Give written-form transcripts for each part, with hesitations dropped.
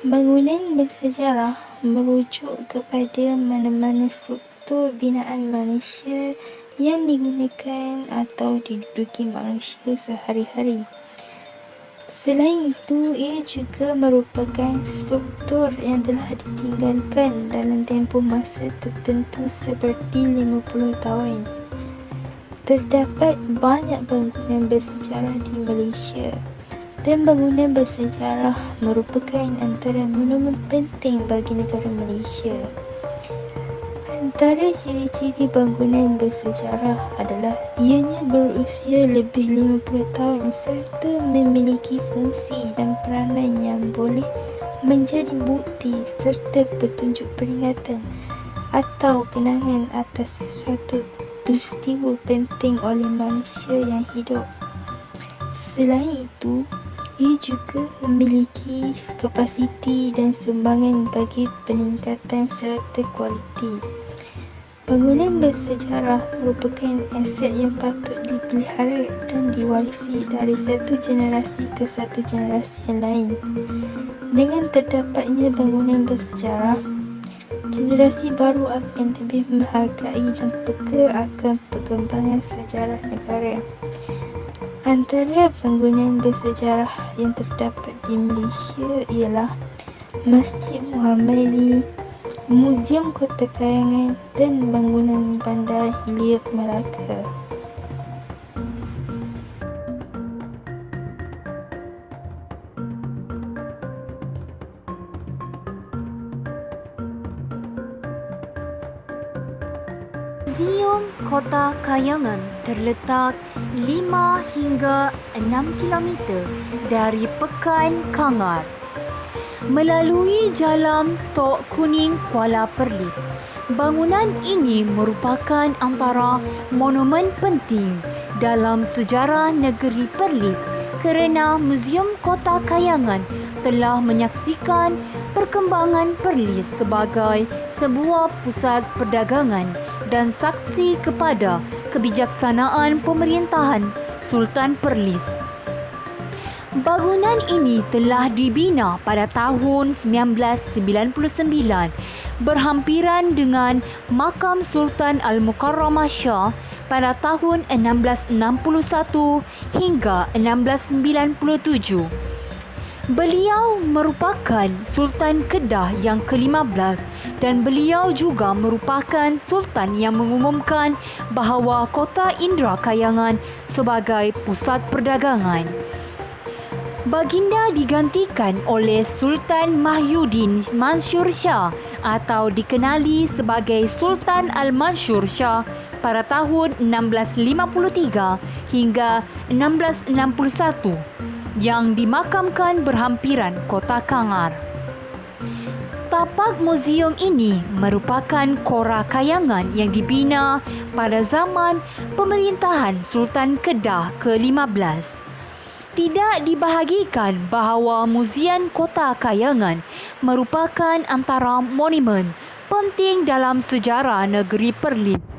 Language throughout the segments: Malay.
Bangunan bersejarah merujuk kepada mana-mana struktur binaan manusia yang digunakan atau diduduki manusia sehari-hari. Selain itu, ia juga merupakan struktur yang telah ditinggalkan dalam tempoh masa tertentu seperti 50 tahun. Terdapat banyak bangunan bersejarah di Malaysia dan bangunan bersejarah merupakan antara monumen penting bagi negara Malaysia. Antara ciri-ciri bangunan bersejarah adalah ianya berusia lebih 50 tahun serta memiliki fungsi dan peranan yang boleh menjadi bukti serta petunjuk peringatan atau kenangan atas sesuatu peristiwa penting oleh manusia yang hidup. Selain itu, ia juga memiliki kapasiti dan sumbangan bagi peningkatan serta kualiti. Bangunan bersejarah merupakan aset yang patut dipelihara dan diwarisi dari satu generasi ke satu generasi yang lain. Dengan terdapatnya bangunan bersejarah, generasi baru akan lebih menghargai dan peka akan perkembangan sejarah negara. Antara bangunan bersejarah yang terdapat di Malaysia ialah Masjid Muhammad Ali, Muzium Kota Kayangan dan bangunan Bandar Hilir Melaka. Muzium Kota Kayangan terletak 5 hingga 6 kilometer dari Pekan Kangar melalui Jalan Tok Kuning Kuala Perlis. Bangunan ini merupakan antara monumen penting dalam sejarah negeri Perlis kerana Muzium Kota Kayangan telah menyaksikan perkembangan Perlis sebagai sebuah pusat perdagangan dan saksi kepada kebijaksanaan pemerintahan Sultan Perlis. Bangunan ini telah dibina pada tahun 1999 berhampiran dengan makam Sultan Al-Mukarramah Shah pada tahun 1661 hingga 1697. Beliau merupakan Sultan Kedah yang ke-15 dan beliau juga merupakan Sultan yang mengumumkan bahawa Kota Indra Kayangan sebagai pusat perdagangan. Baginda digantikan oleh Sultan Mahyuddin Mansur Shah atau dikenali sebagai Sultan Al-Mansur Shah pada tahun 1653 hingga 1661 yang dimakamkan berhampiran Kota Kangar. Tapak muzium ini merupakan kora kayangan yang dibina pada zaman pemerintahan Sultan Kedah ke-15. Tidak dibahagikan bahawa Muzium Kota Kayangan merupakan antara monumen penting dalam sejarah negeri Perlis.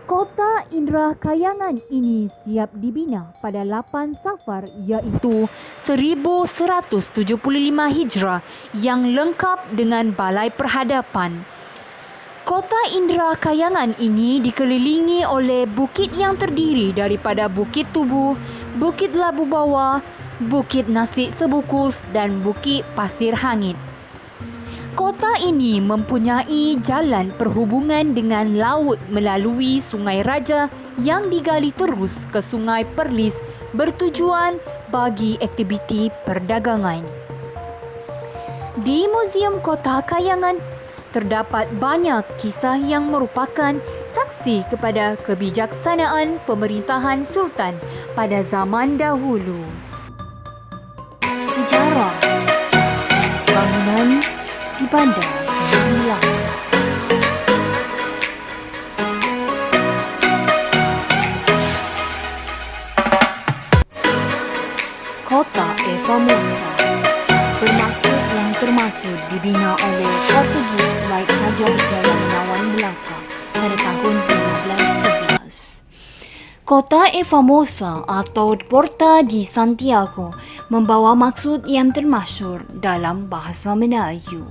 Kota Indra Kayangan ini siap dibina pada 8 Safar iaitu 1175 Hijrah yang lengkap dengan balai perhadapan. Kota Indra Kayangan ini dikelilingi oleh bukit yang terdiri daripada Bukit Tubu, Bukit Labu Bawah, Bukit Nasi Sebukus dan Bukit Pasir Hangit. Kota ini mempunyai jalan perhubungan dengan laut melalui Sungai Raja yang digali terus ke Sungai Perlis bertujuan bagi aktiviti perdagangan. Di Muzium Kota Kayangan terdapat banyak kisah yang merupakan saksi kepada kebijaksanaan pemerintahan Sultan pada zaman dahulu. Sejarah bangunan di Bandar Melaka. Kota Formosa bermaksud yang termasuk dibina oleh Portugis baik saja berjaya menawan Melaka pada tahun 1511. Kota Famosa atau Porta di Santiago membawa maksud yang termasyhur dalam bahasa Melayu.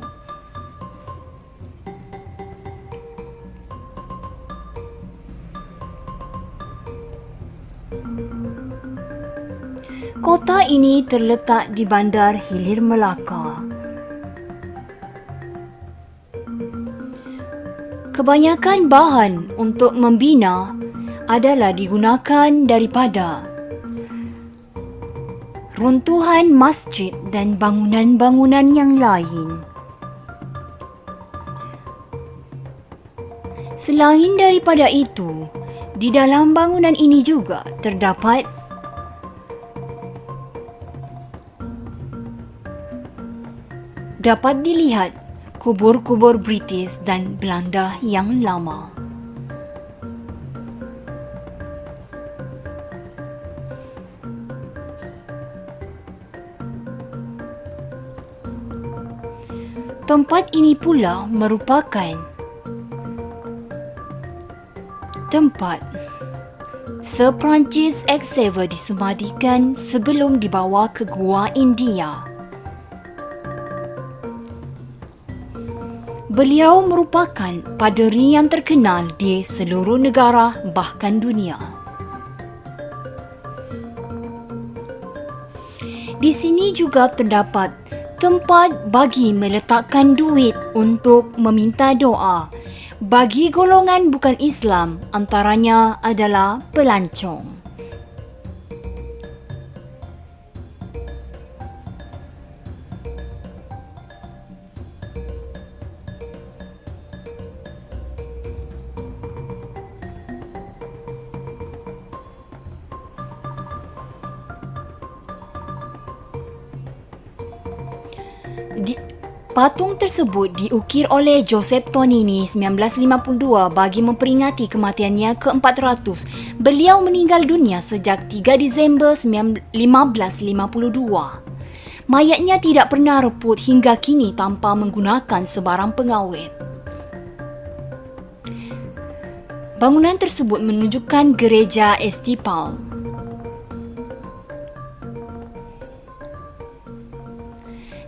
Kota ini terletak di Bandar Hilir Melaka. Kebanyakan bahan untuk membina adalah digunakan daripada runtuhan masjid dan bangunan-bangunan yang lain. Selain daripada itu, di dalam bangunan ini juga dapat dilihat kubur-kubur British dan Belanda yang lama. Tempat ini pula merupakan tempat Sir Francis Xavier disemadikan sebelum dibawa ke Gua India. Beliau merupakan paderi yang terkenal di seluruh negara bahkan dunia. Di sini juga terdapat tempat bagi meletakkan duit untuk meminta doa bagi golongan bukan Islam, antaranya adalah pelancong. Patung tersebut diukir oleh Joseph Tonini 1952 bagi memperingati kematiannya ke-400. Beliau meninggal dunia sejak 3 Disember 1552. Mayatnya tidak pernah reput hingga kini tanpa menggunakan sebarang pengawet. Bangunan tersebut menunjukkan Gereja Estipal.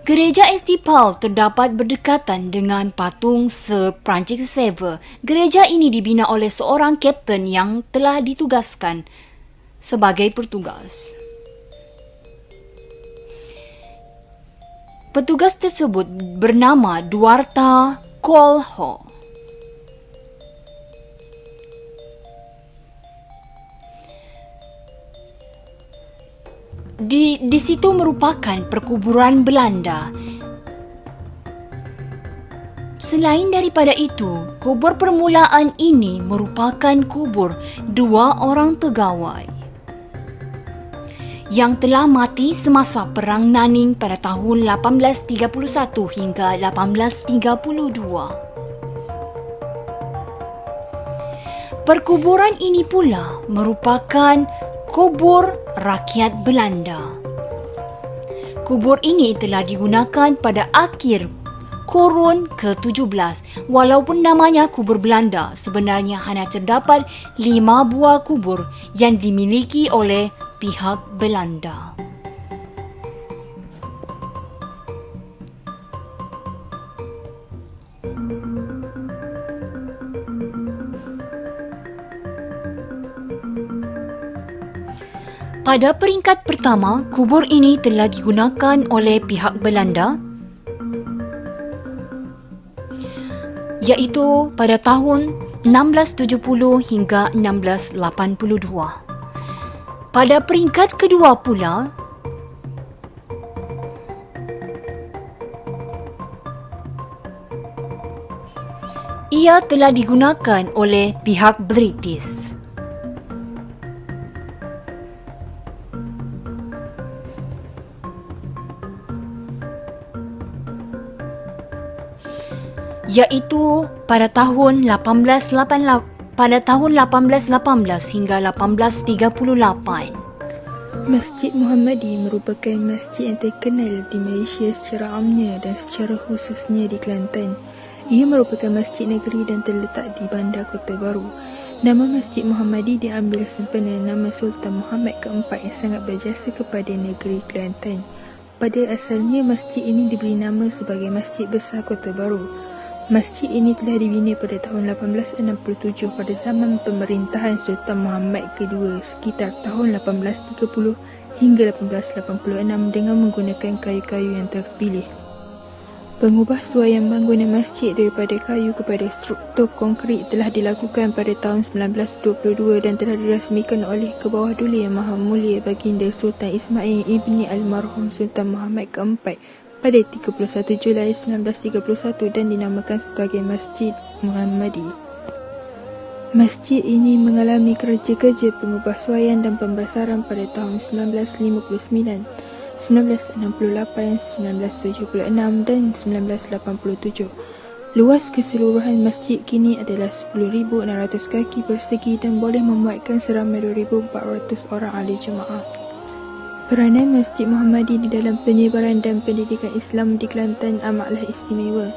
Gereja Estipal terdapat berdekatan dengan patung Sir Francis Xavier. Gereja ini dibina oleh seorang kapten yang telah ditugaskan sebagai petugas. Petugas tersebut bernama Duarta Kolho. Di situ merupakan perkuburan Belanda. Selain daripada itu, kubur permulaan ini merupakan kubur 2 orang pegawai yang telah mati semasa Perang Naning pada tahun 1831 hingga 1832. Perkuburan ini pula merupakan kubur rakyat Belanda. Kubur ini telah digunakan pada akhir kurun ke-17. Walaupun namanya kubur Belanda, sebenarnya hanya terdapat 5 buah kubur yang dimiliki oleh pihak Belanda. Pada peringkat pertama, kubur ini telah digunakan oleh pihak Belanda, iaitu pada tahun 1670 hingga 1682. Pada peringkat kedua pula, ia telah digunakan oleh pihak British. Iaitu pada tahun 1818 hingga 1838. Masjid Muhammadi merupakan masjid yang terkenal di Malaysia secara amnya dan secara khususnya di Kelantan. Ia merupakan masjid negeri dan terletak di Bandar Kota Baru. Nama Masjid Muhammadi diambil sempena nama Sultan Muhammad keempat yang sangat berjasa kepada negeri Kelantan. Pada asalnya, masjid ini diberi nama sebagai Masjid Besar Kota Baru. Masjid ini telah dibina pada tahun 1867 pada zaman pemerintahan Sultan Muhammad kedua sekitar tahun 1830 hingga 1886 dengan menggunakan kayu-kayu yang terpilih. Pengubahsuaian bangunan masjid daripada kayu kepada struktur konkrit telah dilakukan pada tahun 1922 dan telah dirasmikan oleh Kebawah Duli Yang Maha Mulia Baginda Sultan Ismail ibni Almarhum Sultan Muhammad keempat pada 31 Julai 1931 dan dinamakan sebagai Masjid Muhammadi. Masjid ini mengalami kerja-kerja pengubahsuaian dan pembesaran pada tahun 1959, 1968, 1976 dan 1987. Luas keseluruhan masjid kini adalah 10,600 kaki persegi dan boleh memuatkan seramai 2,400 orang ahli jemaah. Peranan Masjid Muhammadi di dalam penyebaran dan pendidikan Islam di Kelantan amatlah istimewa.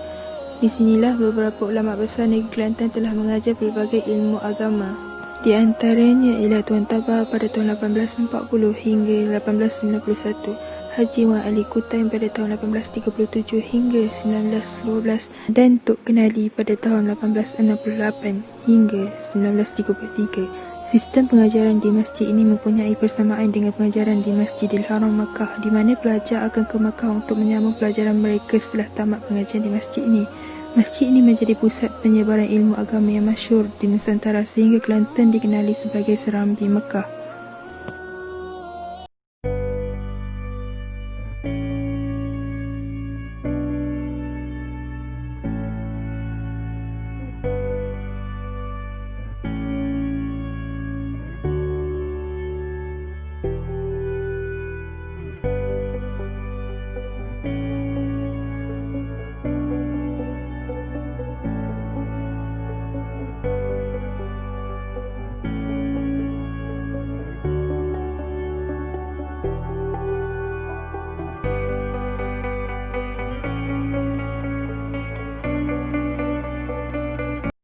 Di sinilah beberapa ulama besar negeri Kelantan telah mengajar pelbagai ilmu agama. Di antaranya ialah Tuan Tabah pada tahun 1840 hingga 1891, Haji Wan Ali Kutan pada tahun 1837 hingga 1912 dan Tok Kenali pada tahun 1868 hingga 1933. Sistem pengajaran di masjid ini mempunyai persamaan dengan pengajaran di Masjidil Haram Makkah, di mana pelajar akan ke Makkah untuk menyambung pelajaran mereka setelah tamat pengajian di masjid ini. Masjid ini menjadi pusat penyebaran ilmu agama yang masyhur di Nusantara sehingga Kelantan dikenali sebagai Serambi Mekah.